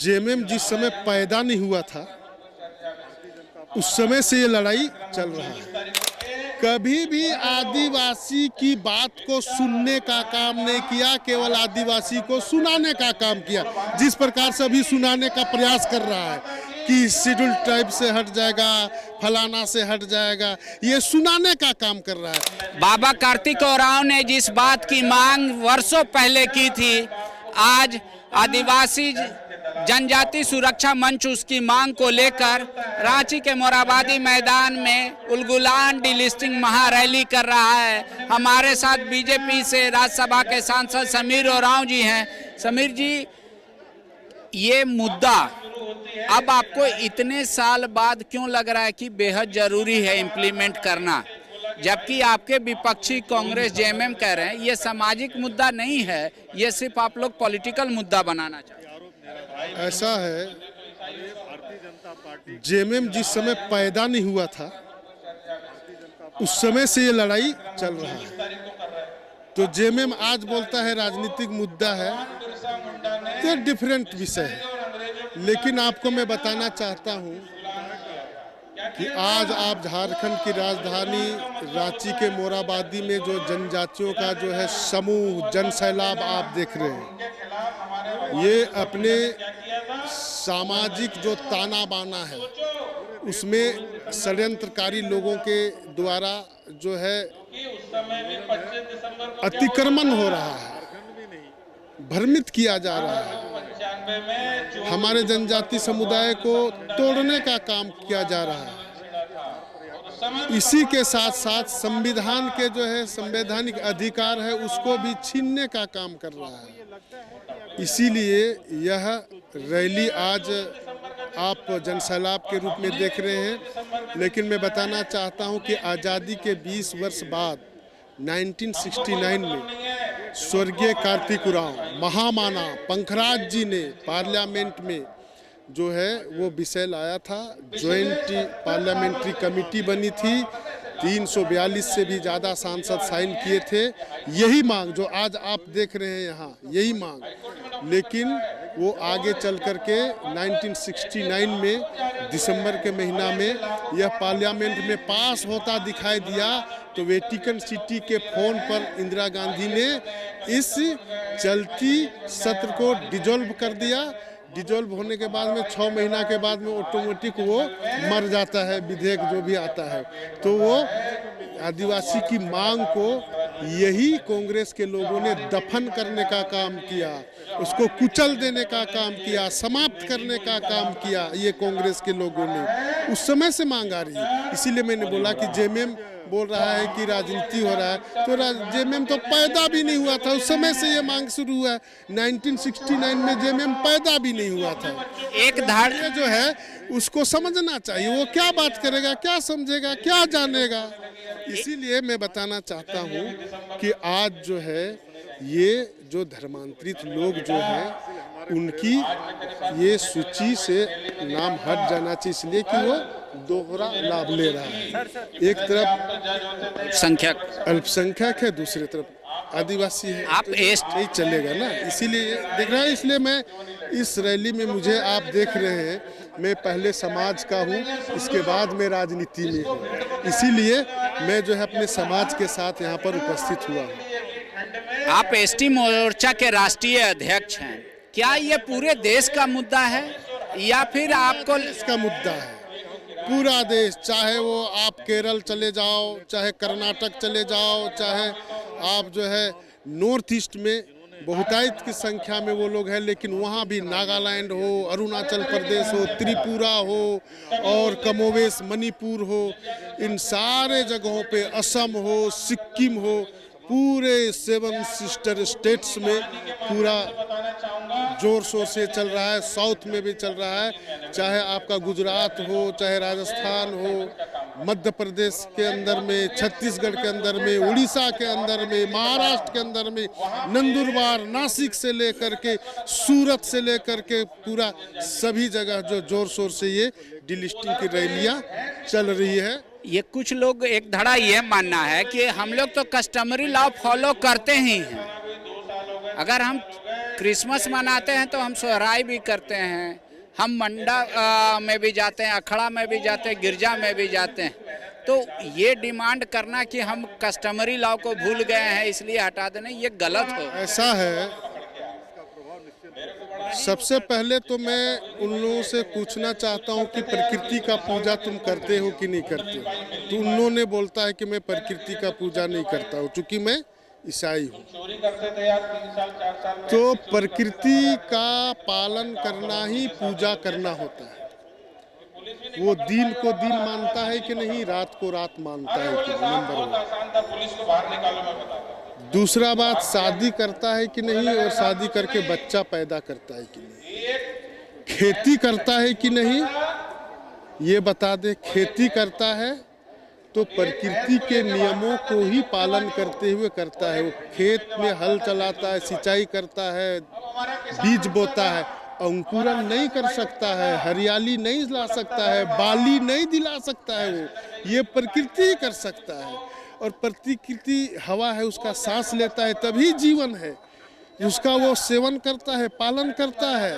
JMM जिस समय पैदा नहीं हुआ था उस समय से ये लड़ाई चल रहा है। कभी भी आदिवासी की बात को सुनने का काम नहीं किया, केवल आदिवासी को सुनाने का काम किया। जिस प्रकार से अभी सुनाने का प्रयास कर रहा है कि शेड्यूल ट्राइब से हट जाएगा, फलाना से हट जाएगा, ये सुनाने का काम कर रहा है। बाबा कार्तिक उरांव ने जिस बात की मांग वर्षों पहले की थी, आज आदिवासी जनजाति सुरक्षा मंच उसकी मांग को लेकर रांची के मोराबादी मैदान में उलगुलान डिलिस्टिंग महारैली कर रहा है। हमारे साथ बीजेपी से राज्यसभा के सांसद समीर उरांव जी हैं। समीर जी, ये मुद्दा अब आपको इतने साल बाद क्यों लग रहा है कि बेहद जरूरी है इम्प्लीमेंट करना, जबकि आपके विपक्षी कांग्रेस जेएमएम कह रहे हैं ये सामाजिक मुद्दा नहीं है, ये सिर्फ आप लोग पॉलिटिकल मुद्दा बनाना चाहते हैं? ऐसा है, जेएमएम जिस समय पैदा नहीं हुआ था उस समय से ये लड़ाई चल रहा है। तो जेएमएम आज बोलता है राजनीतिक मुद्दा है, तो डिफरेंट विषय है। लेकिन आपको मैं बताना चाहता हूं कि आज आप झारखंड की राजधानी रांची के मोराबादी में जो जनजातियों का जो है समूह जनसैलाब आप देख रहे हैं, ये अपने सामाजिक जो ताना बाना है उसमें षड्यंत्रकारी लोगों के द्वारा जो है अतिक्रमण हो रहा है, भ्रमित किया जा रहा है, हमारे जनजाति समुदाय को तोड़ने का काम किया जा रहा है। इसी के साथ साथ संविधान के जो है संवैधानिक अधिकार है उसको भी छीनने का काम कर रहा है। इसीलिए यह रैली आज आप जनसैलाब के रूप में देख रहे हैं। लेकिन मैं बताना चाहता हूं कि आज़ादी के 20 वर्ष बाद 1969 में स्वर्गीय कार्तिक उरांव महामाना पंखराज जी ने पार्लियामेंट में जो है वो विषय लाया था। ज्वाइंट पार्लियामेंट्री कमेटी बनी थी, 342 से भी ज़्यादा सांसद साइन किए थे। यही मांग जो आज आप देख रहे हैं यहाँ, यही मांग, लेकिन वो आगे चल कर के 1969 में दिसंबर के महीना में यह पार्लियामेंट में पास होता दिखाई दिया। तो वेटिकन सिटी के फोन पर इंदिरा गांधी ने इस चलती सत्र को डिजोल्व कर दिया। डिजोल्व होने के बाद में 6 महीना के बाद में ऑटोमेटिक वो मर जाता है, विधेयक जो भी आता है। तो वो आदिवासी की मांग को यही कांग्रेस के लोगों ने दफन करने का काम किया, उसको कुचल देने का काम किया, समाप्त करने का काम किया ये कांग्रेस के लोगों ने। उस समय से मांग आ रही है। इसीलिए मैंने बोला कि जेएमएम बोल रहा है कि राजनीति हो रहा है, तो जेएमएम तो पैदा भी नहीं हुआ था, उस समय से ये मांग शुरू हुआ है। 1969 में जेएमएम पैदा भी नहीं हुआ था। एक धाड़ जो है उसको समझना चाहिए, वो क्या बात करेगा, क्या समझेगा, क्या जानेगा। इसीलिए मैं बताना चाहता हूँ कि आज जो है ये जो धर्मांतरित लोग जो हैं उनकी ये सूची से नाम हट जाना चाहिए, इसलिए कि वो दोहरा लाभ ले रहा है। एक तरफ संख्यक अल्पसंख्यक है, दूसरी तरफ आदिवासी है। आप नहीं चलेगा ना, इसीलिए देख रहा है। इसलिए मैं इस रैली में, मुझे आप देख रहे हैं, मैं पहले समाज का हूँ, इसके बाद मैं राजनीति में हूँ। इसीलिए मैं जो है अपने समाज के साथ यहाँ पर उपस्थित हुआ हूँ। आप एसटी मोर्चा के राष्ट्रीय अध्यक्ष हैं, क्या ये पूरे देश का मुद्दा है या फिर आपको? इसका मुद्दा है पूरा देश, चाहे वो आप केरल चले जाओ, चाहे कर्नाटक चले जाओ, चाहे आप जो है नॉर्थ ईस्ट में बहुतायत की संख्या में वो लोग हैं, लेकिन वहाँ भी नागालैंड हो, अरुणाचल प्रदेश हो, त्रिपुरा हो और कमोवेश मणिपुर हो, इन सारे जगहों पे असम हो, सिक्किम हो, पूरे 7 सिस्टर स्टेट्स में पूरा जोर शोर से चल रहा है। साउथ में भी चल रहा है, चाहे आपका गुजरात हो, चाहे राजस्थान हो, मध्य प्रदेश के अंदर में, छत्तीसगढ़ के अंदर में, उड़ीसा के अंदर में, महाराष्ट्र के अंदर में, नंदुरबार, नासिक से लेकर के सूरत से लेकर के पूरा सभी जगह जो जोर शोर से ये डिलिस्टिंग की रैलियां चल रही है। ये कुछ लोग एक धड़ा ये मानना है कि हम लोग तो कस्टमरी लॉ फॉलो करते ही हैं, अगर हम क्रिसमस मनाते हैं तो हम सोहराई भी करते हैं, हम मंडा में भी जाते हैं, अखड़ा में भी जाते हैं, गिरजा में भी जाते हैं। तो ये डिमांड करना कि हम कस्टमरी लॉ को भूल गए हैं इसलिए हटा देना, ये गलत हो। ऐसा है, सबसे पहले तो मैं उन लोगों से पूछना चाहता हूं कि प्रकृति का पूजा तुम करते हो कि नहीं करते हो। तो उन लोगों ने बोलता है कि मैं प्रकृति का पूजा नहीं करता हूं चूँकि मैं ईसाई हूँ। तो प्रकृति का पालन करना ही पूजा करना होता है। वो दिन को दिन मानता है कि नहीं, रात को रात मानता है कि नहीं, नंबर 1। दूसरा बात, शादी करता है कि नहीं और शादी करके बच्चा पैदा करता है कि नहीं। खेती करता है कि नहीं ये बता दे। खेती करता है तो प्रकृति के नियमों को ही पालन करते हुए करता है। वो खेत में हल चलाता है, सिंचाई करता है, बीज बोता है, अंकुरन नहीं कर सकता है, हरियाली नहीं ला सकता है, बाली नहीं दिला सकता है। वो ये प्रकृति ही कर सकता है। और प्रकृति हवा है, उसका सांस लेता है तभी जीवन है। उसका वो सेवन करता है, पालन करता है,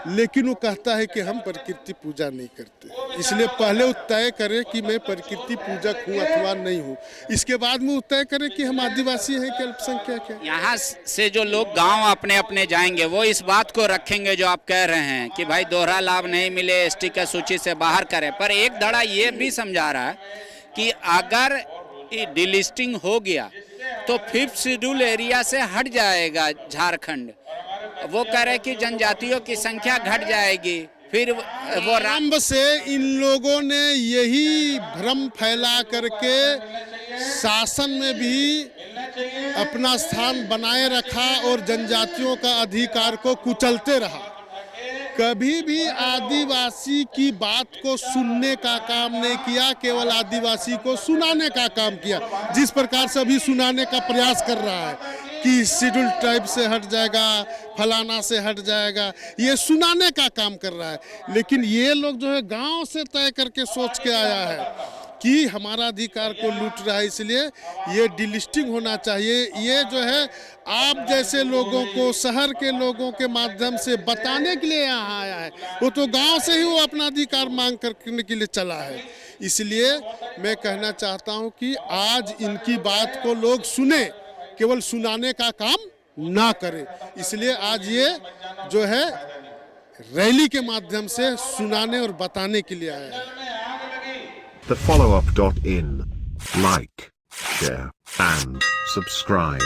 लेकिन वो कहता है कि हम प्रकृति पूजा नहीं करते। इसलिए पहले वो तय करे कि मैं प्रकृति पूजक हूँ अथवा नहीं हूँ, इसके बाद में वो तय करे कि हम आदिवासी हैं कि अल्पसंख्यक हैं। यहाँ से जो लोग गांव अपने अपने जाएंगे वो इस बात को रखेंगे जो आप कह रहे हैं कि भाई दोहरा लाभ नहीं मिले, एसटी का सूची से बाहर करें। पर एक धड़ा ये भी समझा रहा है कि अगर डिलिस्टिंग हो गया तो 5th शेड्यूल एरिया से हट जाएगा झारखंड। वो कह रहे कि जनजातियों की संख्या घट जाएगी। फिर वो आरंभ से इन लोगों ने यही भ्रम फैला करके शासन में भी अपना स्थान बनाए रखा और जनजातियों का अधिकार को कुचलते रहा। कभी भी आदिवासी की बात को सुनने का काम नहीं किया, केवल आदिवासी को सुनाने का काम किया। जिस प्रकार से अभी सुनाने का प्रयास कर रहा है कि शेड्यूल ट्राइब से हट जाएगा, फलाना से हट जाएगा, ये सुनाने का काम कर रहा है। लेकिन ये लोग जो है गांव से तय करके सोच के आया है कि हमारा अधिकार को लूट रहा है, इसलिए ये डिलिस्टिंग होना चाहिए। ये जो है आप जैसे लोगों को, शहर के लोगों के माध्यम से बताने के लिए यहाँ आया है। वो तो गांव से ही वो अपना अधिकार मांग करने के लिए चला है। इसलिए मैं कहना चाहता हूँ कि आज इनकी बात को लोग सुने, केवल सुनाने का काम ना करें। इसलिए आज ये जो है रैली के माध्यम से सुनाने और बताने के लिए आया है। TheFollowUp.in. Like, share, and subscribe.